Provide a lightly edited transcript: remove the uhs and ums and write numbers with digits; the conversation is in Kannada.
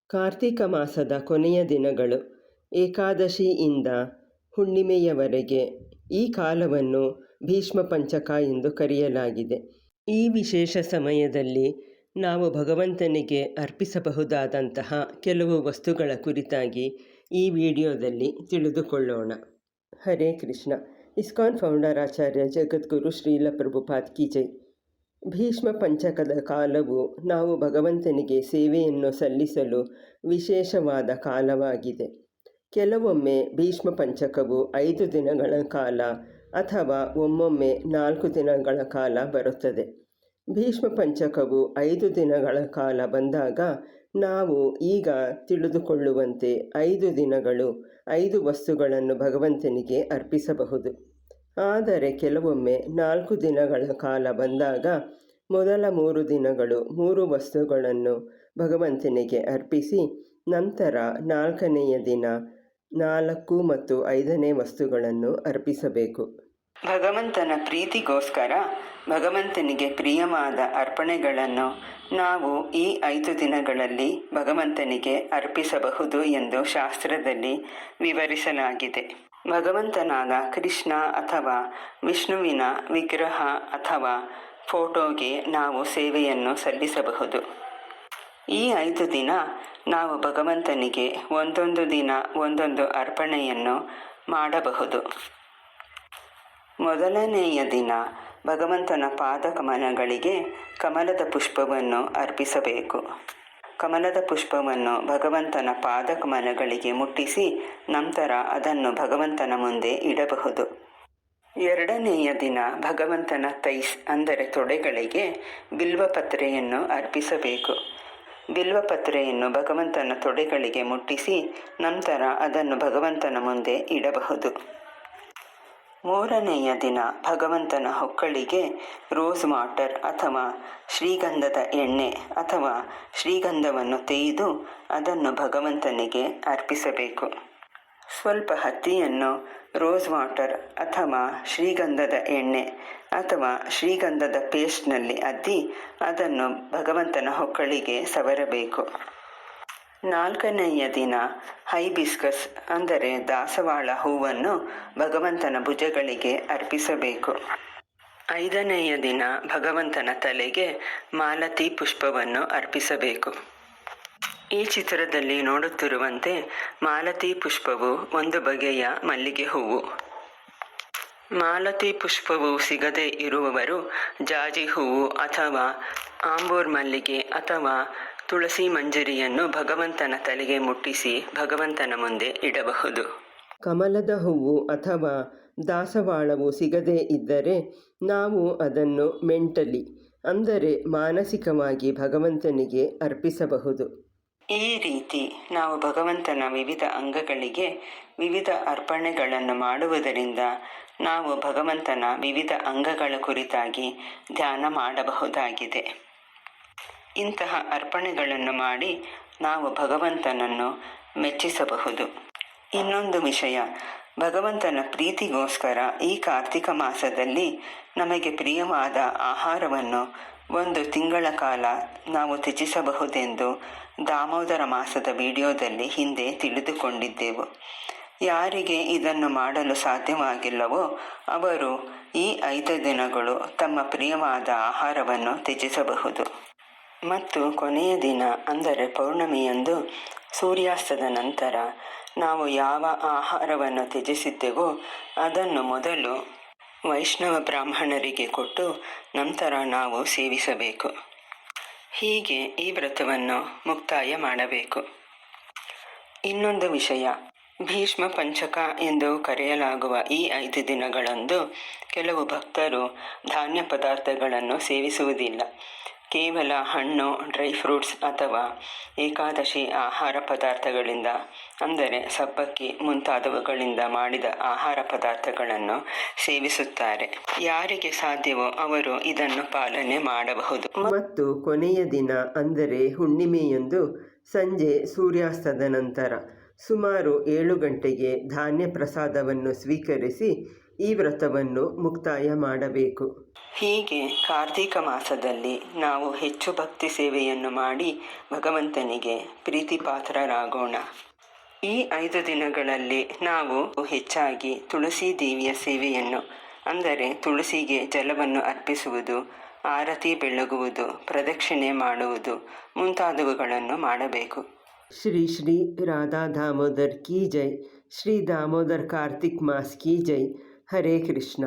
ಕಾರ್ತಿಕ ಮಾಸದ ಕೊನೆಯ ದಿನಗಳು ಏಕಾದಶಿಯಿಂದ ಹುಣ್ಣಿಮೆಯವರೆಗೆ ಈ ಕಾಲವನ್ನು ಭೀಷ್ಮ ಪಂಚಕ ಎಂದು ಕರೆಯಲಾಗಿದೆ. ಈ ವಿಶೇಷ ಸಮಯದಲ್ಲಿ ನಾವು ಭಗವಂತನಿಗೆ ಅರ್ಪಿಸಬಹುದಾದಂತಹ ಕೆಲವು ವಸ್ತುಗಳ ಕುರಿತಾಗಿ ಈ ವಿಡಿಯೋದಲ್ಲಿ ತಿಳಿದುಕೊಳ್ಳೋಣ. ಹರೇ ಕೃಷ್ಣ. ಇಸ್ಕಾನ್ ಫೌಂಡರ್ ಆಚಾರ್ಯ ಜಗದ್ಗುರು ಶ್ರೀಲ ಪ್ರಭುಪಾದ್ ಕಿ ಜೈ. ಭೀಷ್ಮ ಪಂಚಕದ ಕಾಲವು ನಾವು ಭಗವಂತನಿಗೆ ಸೇವೆಯನ್ನು ಸಲ್ಲಿಸಲು ವಿಶೇಷವಾದ ಕಾಲವಾಗಿದೆ. ಕೆಲವೊಮ್ಮೆ ಭೀಷ್ಮ ಪಂಚಕವು 5 ದಿನಗಳ ಕಾಲ ಅಥವಾ ಒಮ್ಮೊಮ್ಮೆ 4 ದಿನಗಳ ಕಾಲ ಬರುತ್ತದೆ. ಭೀಷ್ಮ ಪಂಚಕವು 5 ದಿನಗಳ ಕಾಲ ಬಂದಾಗ ನಾವು ಈಗ ತಿಳಿದುಕೊಳ್ಳುವಂತೆ 5 ದಿನಗಳು 5 ವಸ್ತುಗಳನ್ನು ಭಗವಂತನಿಗೆ ಅರ್ಪಿಸಬಹುದು. ಆದರೆ ಕೆಲವೊಮ್ಮೆ 4 ದಿನಗಳ ಕಾಲ ಬಂದಾಗ ಮೊದಲ 3 ದಿನಗಳು 3 ವಸ್ತುಗಳನ್ನು ಭಗವಂತನಿಗೆ ಅರ್ಪಿಸಿ ನಂತರ 4ನೆಯ ದಿನ 4 ಮತ್ತು 5ನೇ ವಸ್ತುಗಳನ್ನು ಅರ್ಪಿಸಬೇಕು. ಭಗವಂತನ ಪ್ರೀತಿಗೋಸ್ಕರ ಭಗವಂತನಿಗೆ ಪ್ರಿಯವಾದ ಅರ್ಪಣೆಗಳನ್ನು ನಾವು ಈ 5 ದಿನಗಳಲ್ಲಿ ಭಗವಂತನಿಗೆ ಅರ್ಪಿಸಬಹುದು ಎಂದು ಶಾಸ್ತ್ರದಲ್ಲಿ ವಿವರಿಸಲಾಗಿದೆ. ಭಗವಂತನಾದ ಕೃಷ್ಣ ಅಥವಾ ವಿಷ್ಣುವಿನ ವಿಗ್ರಹ ಅಥವಾ ಫೋಟೋಗೆ ನಾವು ಸೇವೆಯನ್ನು ಸಲ್ಲಿಸಬಹುದು. ಈ 5 ದಿನ ನಾವು ಭಗವಂತನಿಗೆ ಒಂದೊಂದು ದಿನ ಒಂದೊಂದು ಅರ್ಪಣೆಯನ್ನು ಮಾಡಬಹುದು. ಮೊದಲನೆಯ ದಿನ ಭಗವಂತನ ಪಾದಕಮಲಗಳಿಗೆ ಕಮಲದ ಪುಷ್ಪವನ್ನು ಅರ್ಪಿಸಬೇಕು. ಕಮಲದ ಪುಷ್ಪವನ್ನು ಭಗವಂತನ ಪಾದಕಮಲಗಳಿಗೆ ಮುಟ್ಟಿಸಿ ನಂತರ ಅದನ್ನು ಭಗವಂತನ ಮುಂದೆ ಇಡಬಹುದು. 2ನೆಯ ದಿನ ಭಗವಂತನ ತೈಸ್ ಅಂದರೆ ತೊಡೆಗಳಿಗೆ ಬಿಲ್ವಪತ್ರೆಯನ್ನು ಅರ್ಪಿಸಬೇಕು. ಬಿಲ್ವಪತ್ರೆಯನ್ನು ಭಗವಂತನ ತೊಡೆಗಳಿಗೆ ಮುಟ್ಟಿಸಿ ನಂತರ ಅದನ್ನು ಭಗವಂತನ ಮುಂದೆ ಇಡಬಹುದು. 3ನೆಯ ದಿನ ಭಗವಂತನ ಹೊಕ್ಕಳಿಗೆ ರೋಸ್ ವಾಟರ್ ಅಥವಾ ಶ್ರೀಗಂಧದ ಎಣ್ಣೆ ಅಥವಾ ಶ್ರೀಗಂಧವನ್ನು ತೆಗೆದು ಅದನ್ನು ಭಗವಂತನಿಗೆ ಅರ್ಪಿಸಬೇಕು. ಸ್ವಲ್ಪ ಹತ್ತಿಯನ್ನು ರೋಸ್ ವಾಟರ್ ಅಥವಾ ಶ್ರೀಗಂಧದ ಎಣ್ಣೆ ಅಥವಾ ಶ್ರೀಗಂಧದ ಪೇಸ್ಟ್ನಲ್ಲಿ ಅದ್ದಿ ಅದನ್ನು ಭಗವಂತನ ಹೊಕ್ಕಳಿಗೆ ಸವರಬೇಕು. 4ನೆಯ ದಿನ ಹೈಬಿಸ್ಕಸ್ ಅಂದರೆ ದಾಸವಾಳ ಹೂವನ್ನು ಭಗವಂತನ ಭುಜಗಳಿಗೆ ಅರ್ಪಿಸಬೇಕು. 5ನೆಯ ದಿನ ಭಗವಂತನ ತಲೆಗೆ ಮಾಲತಿ ಪುಷ್ಪವನ್ನು ಅರ್ಪಿಸಬೇಕು. ಈ ಚಿತ್ರದಲ್ಲಿ ನೋಡುತ್ತಿರುವಂತೆ ಮಾಲತಿ ಪುಷ್ಪವು ಒಂದು ಬಗೆಯ ಮಲ್ಲಿಗೆ ಹೂವು. ಮಾಲತಿ ಪುಷ್ಪವು ಸಿಗದೇ ಇರುವವರು ಜಾಜಿ ಹೂವು ಅಥವಾ ಆಂಬೂರ್ ಮಲ್ಲಿಗೆ ಅಥವಾ ತುಳಸಿ ಮಂಜರಿಯನ್ನು ಭಗವಂತನ ತಲೆಗೆ ಮುಟ್ಟಿಸಿ ಭಗವಂತನ ಮುಂದೆ ಇಡಬಹುದು. ಕಮಲದ ಹೂವು ಅಥವಾ ದಾಸವಾಳವು ಸಿಗದೇ ಇದ್ದರೆ ನಾವು ಅದನ್ನು ಮೆಂಟಲಿ ಅಂದರೆ ಮಾನಸಿಕವಾಗಿ ಭಗವಂತನಿಗೆ ಅರ್ಪಿಸಬಹುದು. ಈ ರೀತಿ ನಾವು ಭಗವಂತನ ವಿವಿಧ ಅಂಗಗಳಿಗೆ ವಿವಿಧ ಅರ್ಪಣೆಗಳನ್ನು ಮಾಡುವುದರಿಂದ ನಾವು ಭಗವಂತನ ವಿವಿಧ ಅಂಗಗಳ ಕುರಿತಾಗಿ ಧ್ಯಾನ ಮಾಡಬಹುದಾಗಿದೆ. ಇಂತಹ ಅರ್ಪಣೆಗಳನ್ನು ಮಾಡಿ ನಾವು ಭಗವಂತನನ್ನು ಮೆಚ್ಚಿಸಬಹುದು. ಇನ್ನೊಂದು ವಿಷಯ, ಭಗವಂತನ ಪ್ರೀತಿಗೋಸ್ಕರ ಈ ಕಾರ್ತಿಕ ಮಾಸದಲ್ಲಿ ನಮಗೆ ಪ್ರಿಯವಾದ ಆಹಾರವನ್ನು 1 ತಿಂಗಳ ಕಾಲ ನಾವು ತ್ಯಜಿಸಬಹುದೆಂದು ದಾಮೋದರ ಮಾಸದ ವಿಡಿಯೋದಲ್ಲಿ ಹಿಂದೆ ತಿಳಿದುಕೊಂಡಿದ್ದೆವು. ಯಾರಿಗೆ ಇದನ್ನು ಮಾಡಲು ಸಾಧ್ಯವಾಗಿಲ್ಲವೋ ಅವರು ಈ 5 ದಿನಗಳು ತಮ್ಮ ಪ್ರಿಯವಾದ ಆಹಾರವನ್ನು ತ್ಯಜಿಸಬಹುದು. ಮತ್ತು ಕೊನೆಯ ದಿನ ಅಂದರೆ ಪೌರ್ಣಮಿಯಂದು ಸೂರ್ಯಾಸ್ತದ ನಂತರ ನಾವು ಯಾವ ಆಹಾರವನ್ನು ತ್ಯಜಿಸಿದ್ದೆವೋ ಅದನ್ನು ಮೊದಲು ವೈಷ್ಣವ ಬ್ರಾಹ್ಮಣರಿಗೆ ಕೊಟ್ಟು ನಂತರ ನಾವು ಸೇವಿಸಬೇಕು. ಹೀಗೆ ಈ ವ್ರತವನ್ನು ಮುಕ್ತಾಯ ಮಾಡಬೇಕು. ಇನ್ನೊಂದು ವಿಷಯ, ಭೀಷ್ಮ ಪಂಚಕ ಎಂದು ಕರೆಯಲಾಗುವ ಈ 5 ದಿನಗಳಂದು ಕೆಲವು ಭಕ್ತರು ಧಾನ್ಯ ಪದಾರ್ಥಗಳನ್ನು ಸೇವಿಸುವುದಿಲ್ಲ. ಕೇವಲ ಹಣ್ಣು, ಡ್ರೈ ಫ್ರೂಟ್ಸ್ ಅಥವಾ ಏಕಾದಶಿ ಆಹಾರ ಪದಾರ್ಥಗಳಿಂದ ಅಂದರೆ ಸಬ್ಬಕ್ಕಿ ಮುಂತಾದವುಗಳಿಂದ ಮಾಡಿದ ಆಹಾರ ಪದಾರ್ಥಗಳನ್ನು ಸೇವಿಸುತ್ತಾರೆ. ಯಾರಿಗೆ ಸಾಧ್ಯವೋ ಅವರು ಇದನ್ನು ಪಾಲನೆ ಮಾಡಬಹುದು. ಮತ್ತು ಕೊನೆಯ ದಿನ ಅಂದರೆ ಹುಣ್ಣಿಮೆಯಂದು ಸಂಜೆ ಸೂರ್ಯಾಸ್ತದ ನಂತರ ಸುಮಾರು 7 ಗಂಟೆಗೆ ಧಾನ್ಯ ಪ್ರಸಾದವನ್ನು ಸ್ವೀಕರಿಸಿ ಈ ವ್ರತವನ್ನು ಮುಕ್ತಾಯ ಮಾಡಬೇಕು. ಹೀಗೆ ಕಾರ್ತಿಕ ಮಾಸದಲ್ಲಿ ನಾವು ಹೆಚ್ಚು ಭಕ್ತಿ ಸೇವೆಯನ್ನು ಮಾಡಿ ಭಗವಂತನಿಗೆ ಪ್ರೀತಿಪಾತ್ರರಾಗೋಣ. ಈ 5 ದಿನಗಳಲ್ಲಿ ನಾವು ಹೆಚ್ಚಾಗಿ ತುಳಸಿ ದೇವಿಯ ಸೇವೆಯನ್ನು, ಅಂದರೆ ತುಳಸಿಗೆ ಜಲವನ್ನು ಅರ್ಪಿಸುವುದು, ಆರತಿ ಬೆಳಗುವುದು, ಪ್ರದಕ್ಷಿಣೆ ಮಾಡುವುದು ಮುಂತಾದವುಗಳನ್ನು ಮಾಡಬೇಕು. ಶ್ರೀ ಶ್ರೀ ರಾಧಾ ದಾಮೋದರ್ ಕಿ ಜೈ. ಶ್ರೀ ದಾಮೋದರ್ ಕಾರ್ತಿಕ್ ಮಾಸ್ ಕಿ ಜೈ. ಹರೇ ಕೃಷ್ಣ.